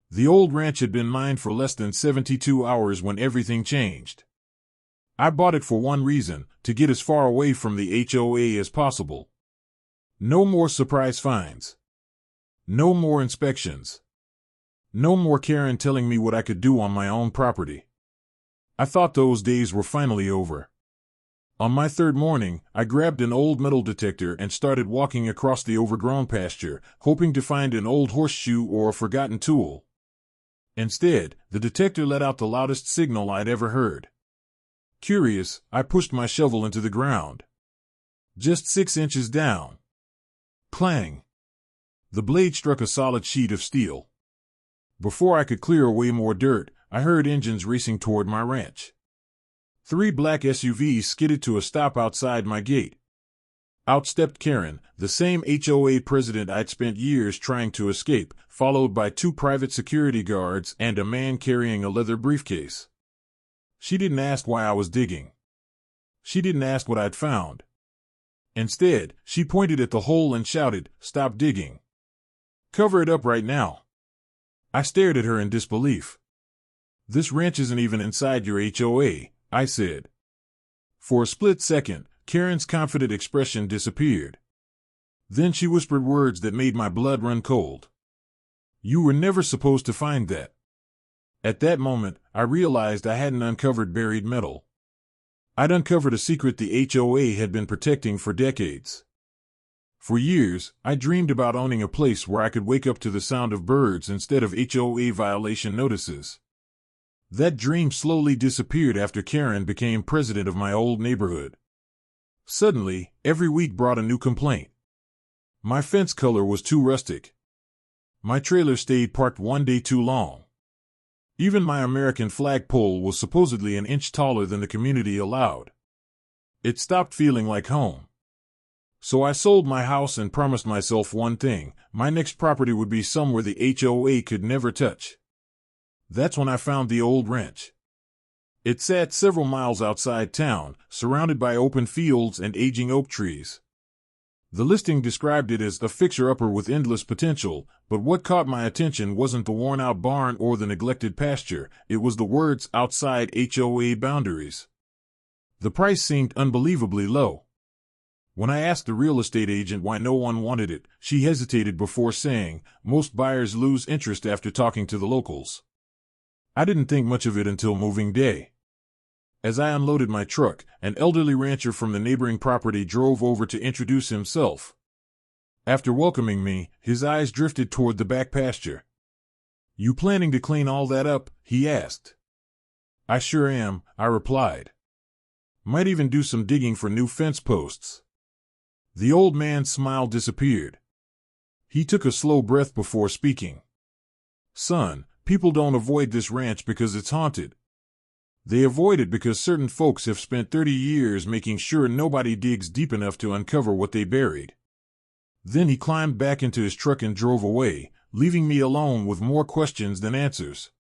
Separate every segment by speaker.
Speaker 1: The old ranch had been mine for less than 72 hours when everything changed. I bought it for one reason, to get as far away from the HOA as possible. No more surprise finds. No more inspections. No more Karen telling me what I could do on my own property. I thought those days were finally over. On my third morning, I grabbed an old metal detector and started walking across the overgrown pasture, hoping to find an old horseshoe or a forgotten tool. Instead, the detector let out the loudest signal I'd ever heard. Curious, I pushed my shovel into the ground. Just 6 inches down. Clang! The blade struck a solid sheet of steel. Before I could clear away more dirt, I heard engines racing toward my ranch. 3 black SUVs skidded to a stop outside my gate. Out stepped Karen, the same HOA president I'd spent years trying to escape, followed by 2 private security guards and a man carrying a leather briefcase. She didn't ask why I was digging. She didn't ask what I'd found. Instead, she pointed at the hole and shouted, "Stop digging. Cover it up right now." I stared at her in disbelief. "This ranch isn't even inside your HOA," I said. For a split second, Karen's confident expression disappeared. Then she whispered words that made my blood run cold. "You were never supposed to find that." At that moment, I realized I hadn't uncovered buried metal. I'd uncovered a secret the HOA had been protecting for decades. For years, I dreamed about owning a place where I could wake up to the sound of birds instead of HOA violation notices. That dream slowly disappeared after Karen became president of my old neighborhood. Suddenly, every week brought a new complaint. My fence color was too rustic. My trailer stayed parked one day too long. Even my American flag pole was supposedly an inch taller than the community allowed. It stopped feeling like home. So I sold my house and promised myself one thing: my next property would be somewhere the HOA could never touch. That's when I found the old ranch. It sat several miles outside town, surrounded by open fields and aging oak trees. The listing described it as a fixer-upper with endless potential, but what caught my attention wasn't the worn-out barn or the neglected pasture, it was the words "outside HOA boundaries." The price seemed unbelievably low. When I asked the real estate agent why no one wanted it, she hesitated before saying, "Most buyers lose interest after talking to the locals." I didn't think much of it until moving day. As I unloaded my truck, an elderly rancher from the neighboring property drove over to introduce himself. After welcoming me, his eyes drifted toward the back pasture. "You planning to clean all that up?" he asked. "I sure am," I replied. "Might even do some digging for new fence posts." The old man's smile disappeared. He took a slow breath before speaking. "Son, people don't avoid this ranch because it's haunted. They avoid it because certain folks have spent 30 years making sure nobody digs deep enough to uncover what they buried." Then he climbed back into his truck and drove away, leaving me alone with more questions than answers.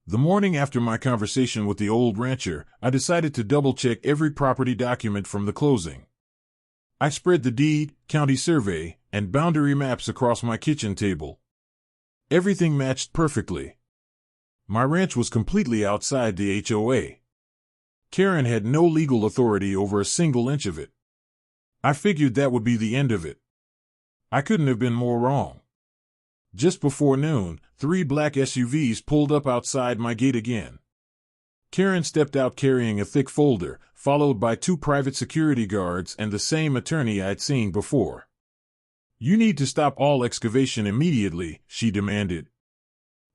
Speaker 1: The morning after my conversation with the old rancher, I decided to double-check every property document from the closing. I spread the deed, county survey, and boundary maps across my kitchen table. Everything matched perfectly. My ranch was completely outside the HOA. Karen had no legal authority over a single inch of it. I figured that would be the end of it. I couldn't have been more wrong. Just before noon, 3 black SUVs pulled up outside my gate again. Karen stepped out carrying a thick folder, followed by 2 private security guards and the same attorney I'd seen before. "You need to stop all excavation immediately," she demanded.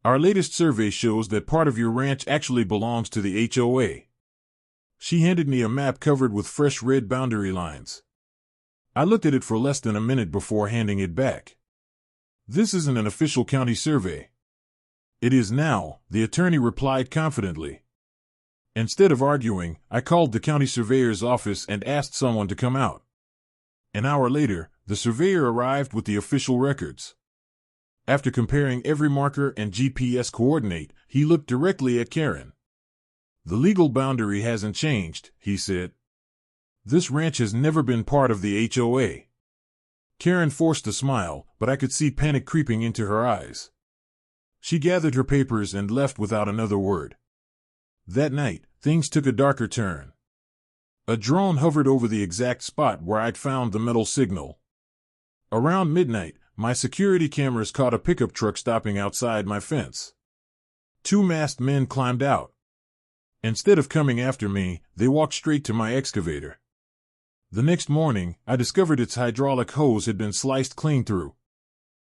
Speaker 1: "Our latest survey shows that part of your ranch actually belongs to the HOA." She handed me a map covered with fresh red boundary lines. I looked at it for less than a minute before handing it back. "This isn't an official county survey." "It is now," the attorney replied confidently. Instead of arguing, I called the county surveyor's office and asked someone to come out. An hour later, the surveyor arrived with the official records. After comparing every marker and GPS coordinate, he looked directly at Karen. "The legal boundary hasn't changed," he said. "This ranch has never been part of the HOA." Karen forced a smile, but I could see panic creeping into her eyes. She gathered her papers and left without another word. That night, things took a darker turn. A drone hovered over the exact spot where I'd found the metal signal. Around midnight, my security cameras caught a pickup truck stopping outside my fence. Two masked men climbed out. Instead of coming after me, they walked straight to my excavator. The next morning, I discovered its hydraulic hose had been sliced clean through.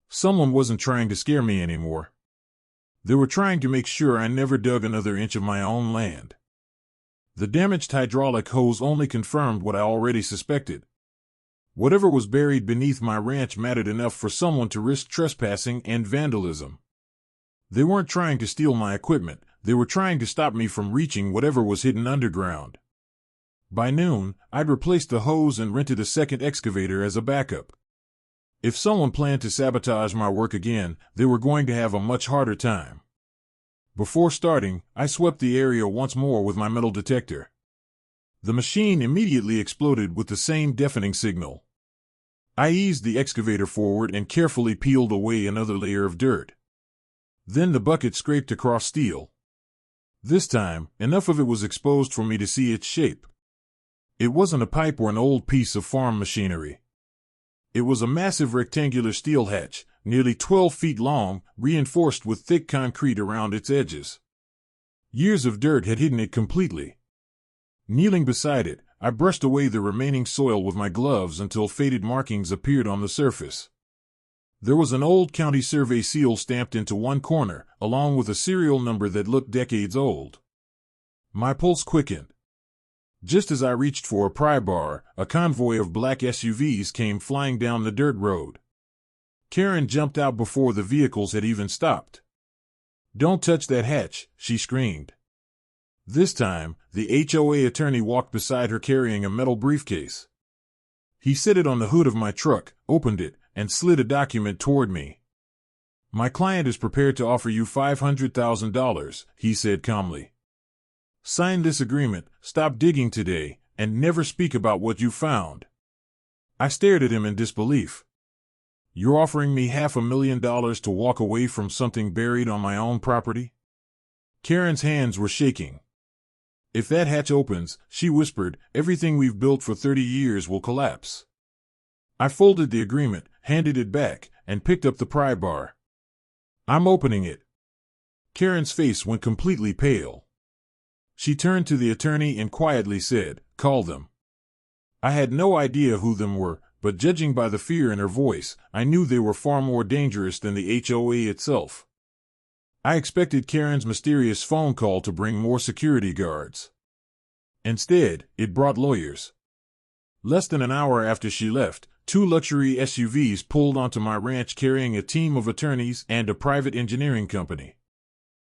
Speaker 1: Someone wasn't trying to scare me anymore. They were trying to make sure I never dug another inch of my own land. The damaged hydraulic hose only confirmed what I already suspected. Whatever was buried beneath my ranch mattered enough for someone to risk trespassing and vandalism. They weren't trying to steal my equipment, they were trying to stop me from reaching whatever was hidden underground. By noon, I'd replaced the hose and rented a second excavator as a backup. If someone planned to sabotage my work again, they were going to have a much harder time. Before starting, I swept the area once more with my metal detector. The machine immediately exploded with the same deafening signal. I eased the excavator forward and carefully peeled away another layer of dirt. Then the bucket scraped across steel. This time, enough of it was exposed for me to see its shape. It wasn't a pipe or an old piece of farm machinery. It was a massive rectangular steel hatch, nearly 12 feet long, reinforced with thick concrete around its edges. Years of dirt had hidden it completely. Kneeling beside it, I brushed away the remaining soil with my gloves until faded markings appeared on the surface. There was an old county survey seal stamped into one corner, along with a serial number that looked decades old. My pulse quickened. Just as I reached for a pry bar, a convoy of black SUVs came flying down the dirt road. Karen jumped out before the vehicles had even stopped. "Don't touch that hatch," she screamed. This time, the HOA attorney walked beside her carrying a metal briefcase. He set it on the hood of my truck, opened it, and slid a document toward me. "My client is prepared to offer you $500,000, he said calmly. "Sign this agreement, stop digging today, and never speak about what you found." I stared at him in disbelief. "You're offering me $500,000 to walk away from something buried on my own property?" Karen's hands were shaking. "If that hatch opens," she whispered, "everything we've built for 30 years will collapse." I folded the agreement, handed it back, and picked up the pry bar. "I'm opening it." Karen's face went completely pale. She turned to the attorney and quietly said, "Call them." I had no idea who them were, but judging by the fear in her voice, I knew they were far more dangerous than the HOA itself. I expected Karen's mysterious phone call to bring more security guards. Instead, it brought lawyers. Less than an hour after she left, 2 luxury SUVs pulled onto my ranch carrying a team of attorneys and a private engineering company.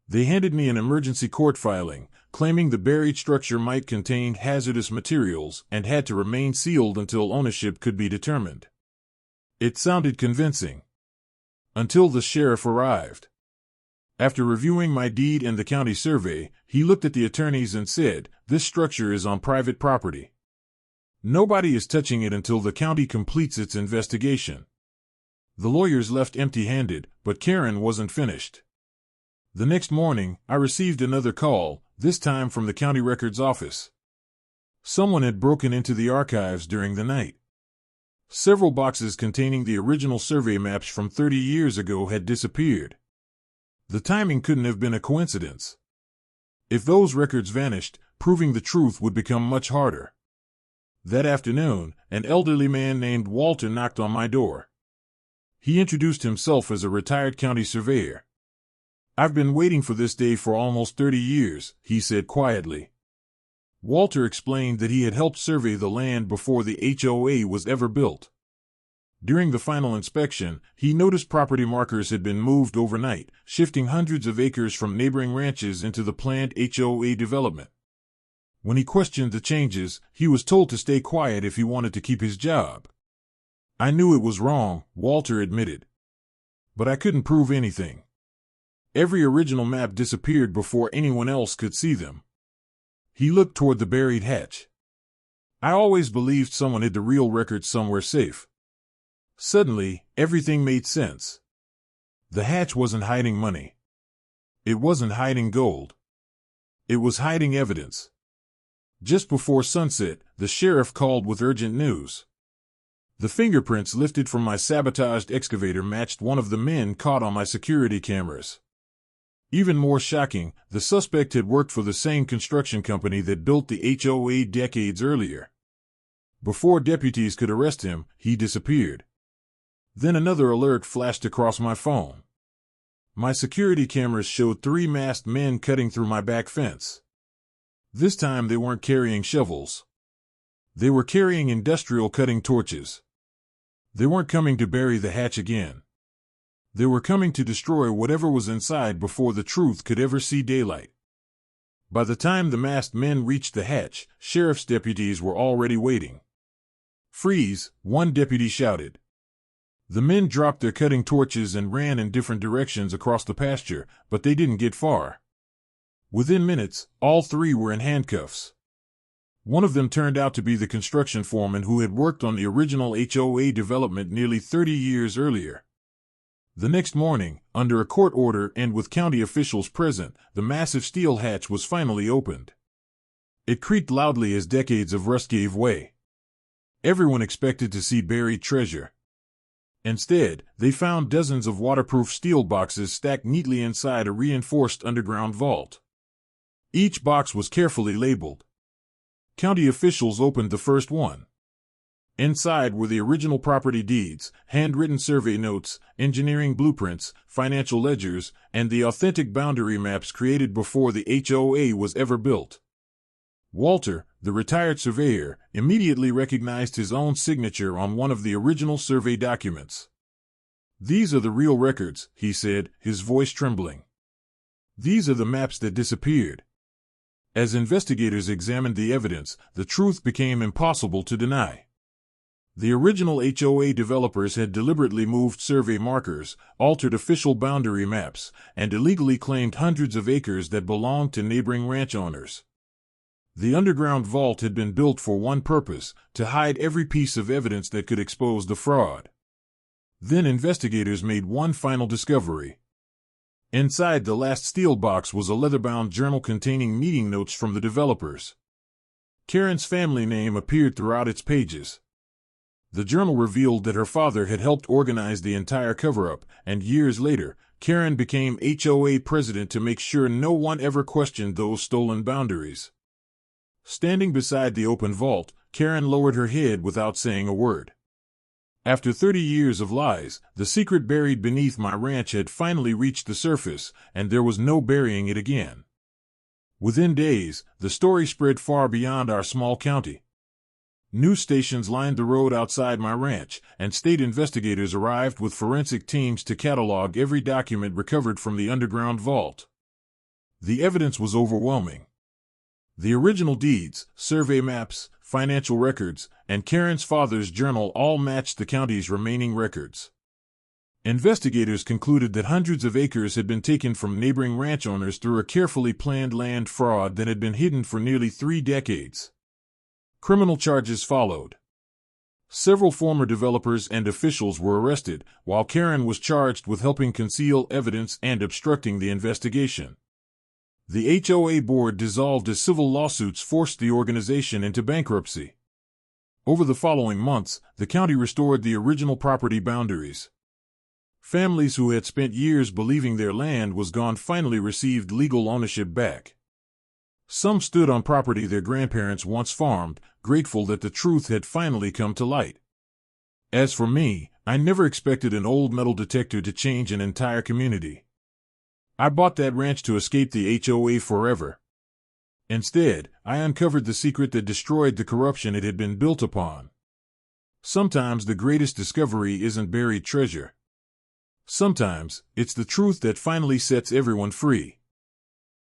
Speaker 1: They handed me an emergency court filing, claiming the buried structure might contain hazardous materials and had to remain sealed until ownership could be determined. It sounded convincing. Until the sheriff arrived. After reviewing my deed and the county survey, he looked at the attorneys and said, "This structure is on private property. Nobody is touching it until the county completes its investigation." The lawyers left empty-handed, but Karen wasn't finished. The next morning, I received another call, this time from the county records office. Someone had broken into the archives during the night. Several boxes containing the original survey maps from 30 years ago had disappeared. The timing couldn't have been a coincidence. If those records vanished, proving the truth would become much harder. That afternoon, an elderly man named Walter knocked on my door. He introduced himself as a retired county surveyor. "I've been waiting for this day for almost 30 years, he said quietly. Walter explained that he had helped survey the land before the HOA was ever built. During the final inspection, he noticed property markers had been moved overnight, shifting hundreds of acres from neighboring ranches into the planned HOA development. When he questioned the changes, he was told to stay quiet if he wanted to keep his job. I knew it was wrong, Walter admitted. But I couldn't prove anything. Every original map disappeared before anyone else could see them." He looked toward the buried hatch. "I always believed someone hid the real records somewhere safe." Suddenly, everything made sense. The hatch wasn't hiding money. It wasn't hiding gold. It was hiding evidence. Just before sunset, the sheriff called with urgent news. The fingerprints lifted from my sabotaged excavator matched one of the men caught on my security cameras. Even more shocking, the suspect had worked for the same construction company that built the HOA decades earlier. Before deputies could arrest him, he disappeared. Then another alert flashed across my phone. My security cameras showed 3 masked men cutting through my back fence. This time they weren't carrying shovels. They were carrying industrial cutting torches. They weren't coming to bury the hatch again. They were coming to destroy whatever was inside before the truth could ever see daylight. By the time the masked men reached the hatch, sheriff's deputies were already waiting. "Freeze!" one deputy shouted. The men dropped their cutting torches and ran in different directions across the pasture, but they didn't get far. Within minutes, all 3 were in handcuffs. One of them turned out to be the construction foreman who had worked on the original HOA development nearly 30 years earlier. The next morning, under a court order and with county officials present, the massive steel hatch was finally opened. It creaked loudly as decades of rust gave way. Everyone expected to see buried treasure. Instead, they found dozens of waterproof steel boxes stacked neatly inside a reinforced underground vault. Each box was carefully labeled. County officials opened the first one. Inside were the original property deeds, handwritten survey notes, engineering blueprints, financial ledgers, and the authentic boundary maps created before the HOA was ever built. Walter, the retired surveyor, immediately recognized his own signature on one of the original survey documents. "These are the real records," he said, his voice trembling. "These are the maps that disappeared." As investigators examined the evidence, the truth became impossible to deny. The original HOA developers had deliberately moved survey markers, altered official boundary maps, and illegally claimed hundreds of acres that belonged to neighboring ranch owners. The underground vault had been built for one purpose: to hide every piece of evidence that could expose the fraud. Then investigators made one final discovery. Inside the last steel box was a leather-bound journal containing meeting notes from the developers. Karen's family name appeared throughout its pages. The journal revealed that her father had helped organize the entire cover-up, and years later, Karen became HOA president to make sure no one ever questioned those stolen boundaries. Standing beside the open vault, Karen lowered her head without saying a word. After 30 years of lies, the secret buried beneath my ranch had finally reached the surface, and there was no burying it again. Within days, the story spread far beyond our small county. News stations lined the road outside my ranch, and state investigators arrived with forensic teams to catalog every document recovered from the underground vault. The evidence was overwhelming. The original deeds, survey maps, financial records, and Karen's father's journal all matched the county's remaining records. Investigators concluded that hundreds of acres had been taken from neighboring ranch owners through a carefully planned land fraud that had been hidden for nearly 3 decades. Criminal charges followed. Several former developers and officials were arrested, while Karen was charged with helping conceal evidence and obstructing the investigation. The HOA board dissolved as civil lawsuits forced the organization into bankruptcy. Over the following months, the county restored the original property boundaries. Families who had spent years believing their land was gone finally received legal ownership back. Some stood on property their grandparents once farmed, grateful that the truth had finally come to light. As for me, I never expected an old metal detector to change an entire community. I bought that ranch to escape the HOA forever. Instead, I uncovered the secret that destroyed the corruption it had been built upon. Sometimes the greatest discovery isn't buried treasure. Sometimes, it's the truth that finally sets everyone free.